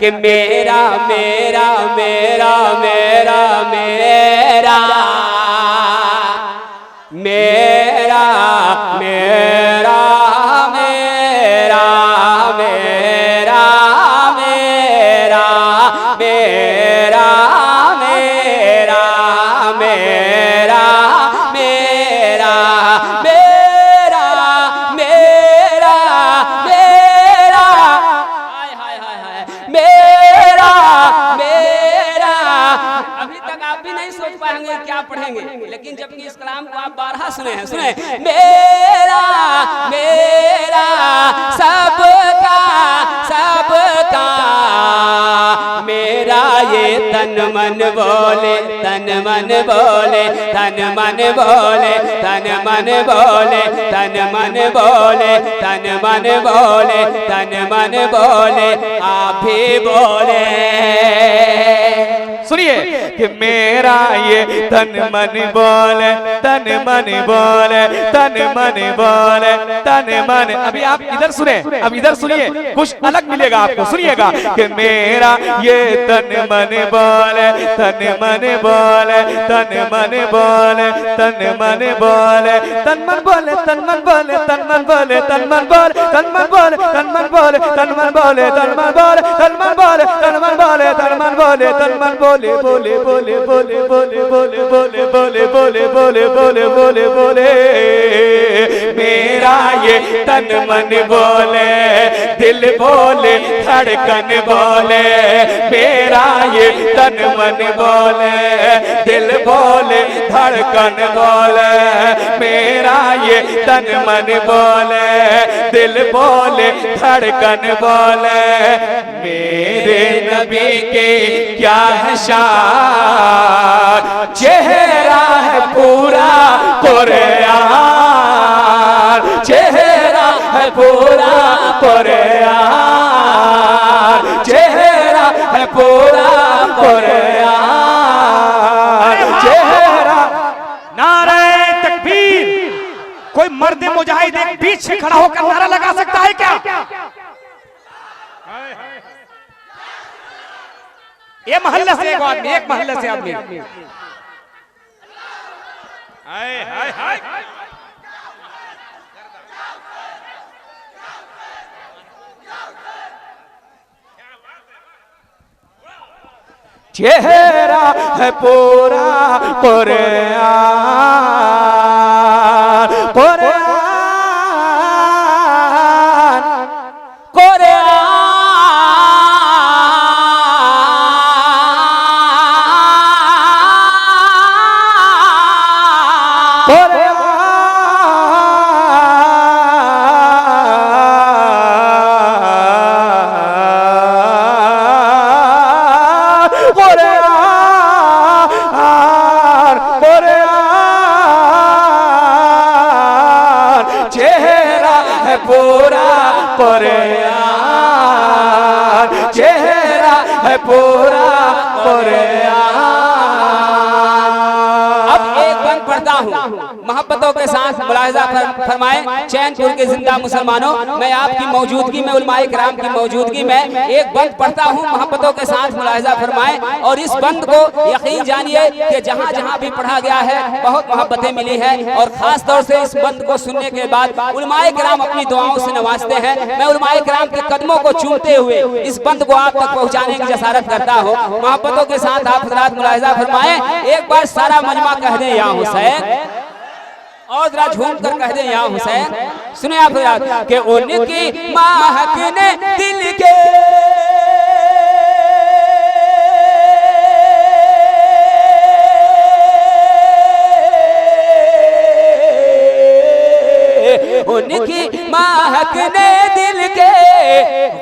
कि मेरा मेरा मेरा मेरा मेरा मेरा मेरा मेरा मेरा मेरा मेरा मेरा मेरा मेरा मेरा मेरा मेरा हाय हाय हाय हाय मेरा मेरा। अभी तक आप भी नहीं सोच पाएंगे क्या पढ़ेंगे, लेकिन जब इस कलाम को आप 12 सुने हैं, सुने मेरा मेरा सबका सबका मेरा, ये तन मन बोले तन मन बोले तन मन बोले तन मन बोले तन मन बोले तन मन बोले तन मन बोले आप भी बोले। सुनिए कि मेरा ये तन मन बोले तन मन बोले तन मन बोले तन मन। अभी आप इधर सुने, अब इधर सुनिए, कुछ अलग मिलेगा आपको। सुनिएगा कि मेरा ये तन मन बोले तन मन बोले तन मन बोले तन मन बोले तन मन बोले तन मन बोले तन मन बोले तन मन बोले तन मन बोले तन मन बोले तन मन बोले तन मन बोले तन मन बोले तन मन बोले तन मन बोले तन मन बोले बोले बोले बोले बोले बोले बोले बोले बोले बोले बोले बोले बोले। मेरा ये तन मन बोले दिल बोले धड़कन बोले, मेरा ये तन मन बोले दिल बोले धड़कन बोले, मेरा ये तन मन बोले दिल बोले धड़कन बोले। मेरे नबी के क्या है शान, चेहरा है पूरा कुरान, चेहरा है पूरा कुरान, चेहरा है पूरा कुरान, चेहरा। नारे तकबीर। कोई मर्द मुजाहिद एक पीछे खड़ा होकर नारा लगा सकता है क्या? ये मोहल्ले से एक आदमी, एक मोहल्ले से आदमी। हाय हाय हाय। चेहरा है पूरा कुरान, कुरान कुरान पूरा कुरान, चेहरा है पूरा कुरान। अब एक बंद पढ़ता हूँ, मोहब्बतों के साथ मुलाहिजा फरमाएं। चैनपुर के जिंदा मुसलमानों, मैं आपकी मौजूदगी में, उलमाए किराम की मौजूदगी में एक बंद पढ़ता हूँ, मोहब्बतों के साथ मुलाहिजा फरमाएं। और इस बंद को यकीन जानिए कि जहाँ जहाँ भी पढ़ा गया है बहुत मोहब्बतें मिली है, और खास तौर से इस बंद को सुनने के बाद उलमाए किराम अपनी दुआओं से नवाजते हैं। मैं उलमाए किराम के कदमों को चूमते हुए इस बंद को आप तक पहुँचाने की जसारत करता हूँ। मोहब्बतों के साथ आप हज़रात मुलाहिजा फरमाएं। एक बार सारा मजमा कह दें या हुसैन, और जरा झूम कर कह दें या हुसैन। सुने आप कि उनकी महक ने दिल के उनकी महक ने दिल के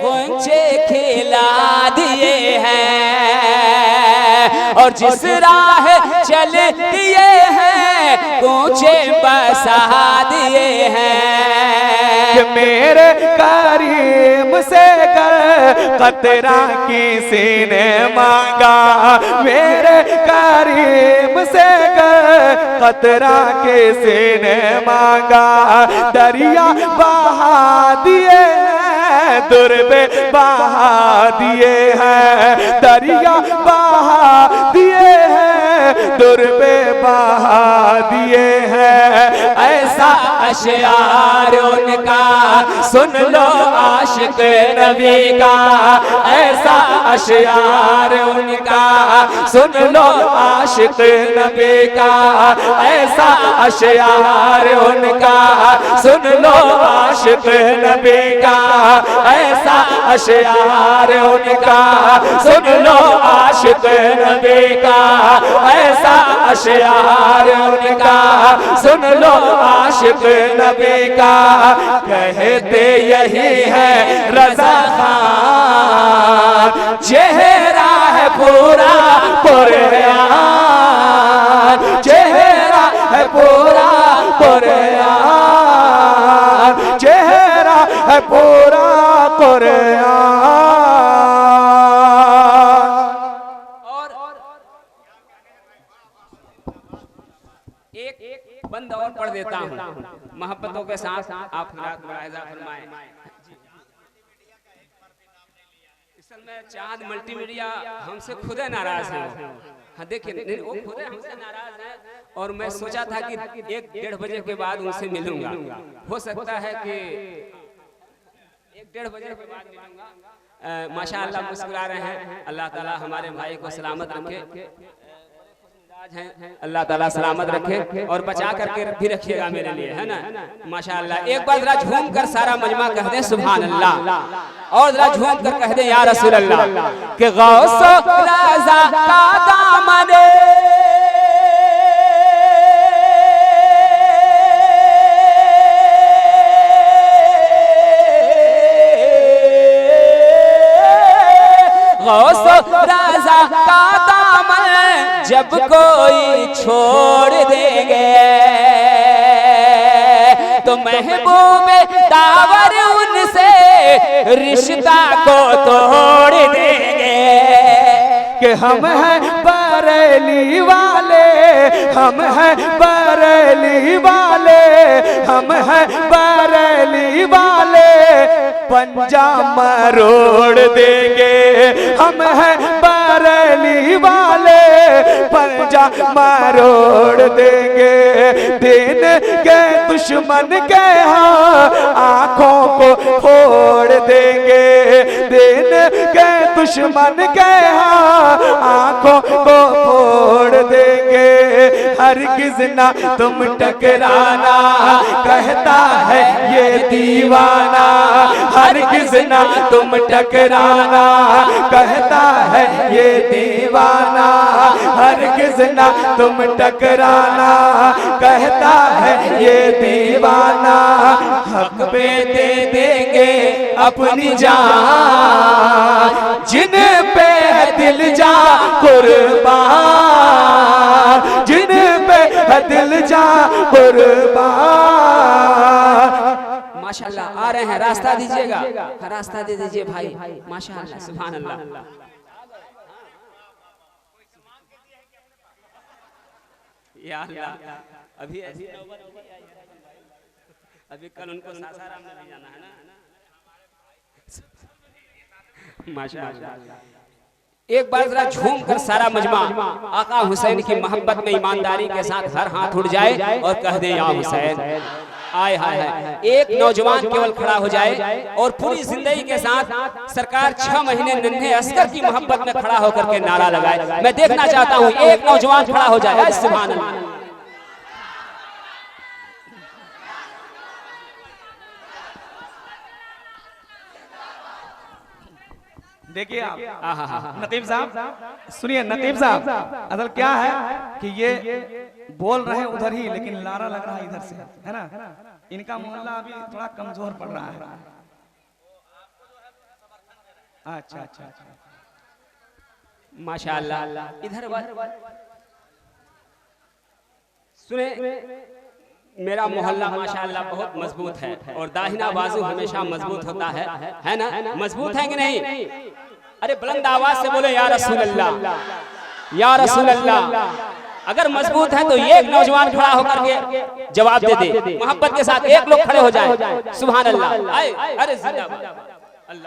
गुंजे खिला दिए हैं, और जिस राह चल दिए हैं गुंजे बसा दिए हैं। कि मेरे करीम से कतरा किसी ने मांगा, मेरे करीम से कतरा किसी ने मांगा, दरिया बहा दिए हैं, दुर्बे बहा दिए हैं, दरिया बहा दिए हैं, दुर्बे बहा दिए हैं। ऐसा अशआर उनका सुन लो आशिक नबी का, ऐसा अशआर उनका सुन लो आशिक नबी का, ऐसा अशआर उनका सुन लो आशिक नबी का, ऐसा अशआर उनका सुन लो आशिक नबी का, ऐसा अशआर उनका सुन लो आशिक नबी का। कहते यही है रज़ा खान, चेहरा है पूरा कुरान, चेहरा है पूरा कुरान, चेहरा है पूरा कुरान। एक बंद और पढ़ देता हूँ मोहब्बतों के साथ आप मुलाहिजा फरमाएं। इस समय चांद मल्टीमीडिया हमसे खुद नाराज है। हाँ देखिए वो खुद हमसे नाराज है और मैं सोचा था कि 1-1:30 बजे के बाद उनसे मिलूंगा। हो सकता है कि 1-1:30 बजे के बाद मिलूंगा। माशाअल्लाह मुस्कुरा रहे हैं। अल्लाह ताला हमारे भाई को सलामत रखे, अल्लाह ताला सलामत रखे और बचा करके भी रखिएगा मेरे लिए, है ना। माशाअल्लाह एक बार जरा झूम कर सारा मजमा कह दे सुभान अल्लाह, और जरा झूम कर कह दे या रसूल अल्लाह कि गौस राज़ा का दामन गौस राज़ा का दामन जब कोई छोड़ देंगे तो महबूब दावर उनसे रिश्ता को तोड़ देंगे। कि हम हैं बरेली वाले, हम हैं बरेली वाले, हम हैं बरेली वाले, पंजा मरोड़ देंगे। हम हैं बरेली वाले, पंजा मरोड़ देंगे। दिन के दुश्मन के हाँ आँखों को फोड़ देंगे, दिन के दुश्मन के हाँ आँखों को फोड़ देंगे। हरगिज़ ना तुम टकराना कहता है ये दीवाना, हरगिज़ ना तुम टकराना कहता है ये दीवाना, हरगिज़ ना तुम टकराना कहता है ये दीवाना। हक पे दे देंगे अपनी जान, जिन पे है दिल जा कुर्बान, जिन पे है दिल जा कुर्बान। माशाअल्लाह आ रहे हैं, रास्ता दीजिएगा, रास्ता दे दीजिए भाई। माशाअल्लाह सुभान अल्लाह। या अल्लाह अभी ऐसी अभी कल उनको सासाराम में जाना है ना। माशाअल्लाह एक बार जरा झूम कर सारा मजमा आका हुसैन की मोहब्बत में ईमानदारी के साथ हर हाथ उठ जाए और कह दे या हुसैन। आए हाय हाय एक नौजवान केवल खड़ा हो जाए और पूरी जिंदगी के साथ सरकार 6 महीने नन्हे अस्कर की मोहब्बत में खड़ा होकर के नारा लगाए। मैं देखना चाहता हूँ एक नौजवान खड़ा हो जाए। सुभान अल्लाह। देखिए आप नतीब साहब सुनिए, नतीब साहब असल क्या है कि ये बोल रहे हैं उधर ही लेकिन लारा लग रहा है इधर से, है ना। इनका मोहल्ला अभी थोड़ा कमजोर पड़ रहा है। अच्छा अच्छा अच्छा माशाअल्लाह। इधर सुने मेरा मोहल्ला माशाअल्लाह बहुत मजबूत है और दाहिना बाजू हमेशा मजबूत होता है ना। मजबूत है कि नहीं? अरे बुलंद आवाज से बोले या रसूल अल्लाह, या रसूल अल्लाह। अगर मजबूत है तो एक नौजवान खड़ा होकर के जवाब दे दे मोहब्बत के साथ। एक लोग खड़े हो जाए सुभान अल्लाह। अरे जिंदाबाद। अब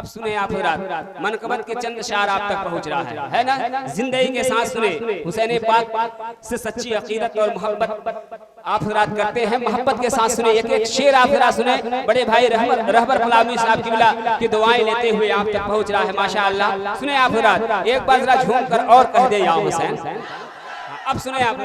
सुने आप हज़रात, मनकबत के चंद शार आप तक पहुंच रहा है ना। जिंदगी के साथ सुने, हुसैन पाक से सच्ची अकीदत और मोहब्बत आप हज़रात करते हैं, मोहब्बत के साथ सुने। एक एक शेर आप हज़रात सुने, बड़े भाई रहबर फलामी साहब किबला की दुआएं लेते हुए आप तक पहुंच रहा है माशाअल्लाह। सुने आप हज़रात, एक बार जरा झूम कर और कह दे या हुसैन। अब सुने आप